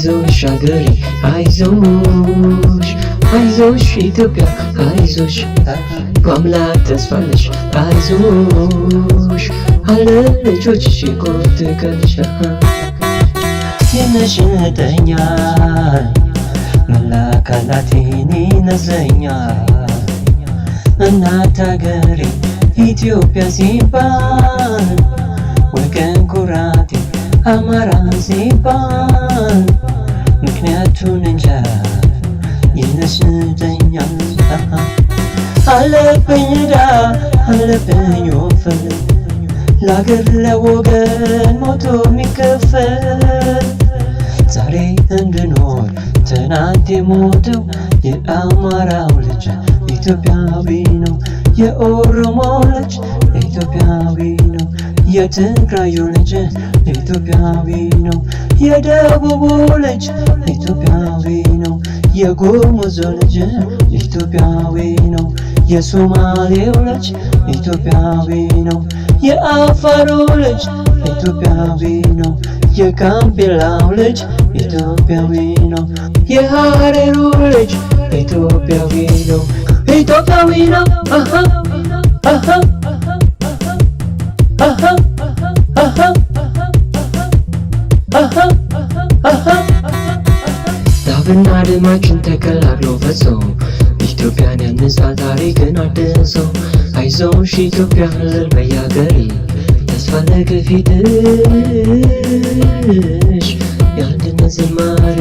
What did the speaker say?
አይዞሽ አገሬ አይዞሽ አይዞሽ ኢትዮጵያ አይዞሽ በአምላክ ተስፋለሽ አይዞሽ አለ ልጆችሽ ቁርጥ ቀንሽ ይነሽተኛል መላካላቴን ይነዘኛል እናት አገሬ ኢትዮጵያ ሲባል ወገን ኩራቴ አማራ ሲባል ምክንያቱን እንጃ ይነሽተኛል አለብኝ ዕዳ አለብኝ ወፈር ለአገር ለወገን ሞቶ የሚከፈል ዛሬ እንድኖር ትናንት የሞተው የአማራው ልጅ ኢትዮጵያዊ ነው። የኦሮሞ ልጅ ኢትዮጵያዊ ነው። የትግራዩ ልጅ ኢትዮጵያዊ ነው። የደቡቡ ልጅ ኢትዮጵያዊ ነው። የጉሙዙ ልጅ ኢትዮጵያዊ ነው። የሶማሌው ልጅ ኢትዮጵያዊ ነው። የአፋሩ ልጅ ኢትዮጵያዊ ነው። የጋምቤላው ልጅ ኢትዮጵያዊ ነው። የሐረሩ ልጅ ኢትዮጵያዊ ነው። ኢትዮጵያዊ ነው። አሃ አሃ አሃ አሃ አሃ አሃ ላብና ደማችን ተቀላቅሎ ፈሶ ኢትዮጵያን ያነጻ ታሪክን አድሶ አይዞሽ ኢትዮጵያ ልል በያገሬ ተስፋ ለከፊትሽ የአንድነት ዝማሬ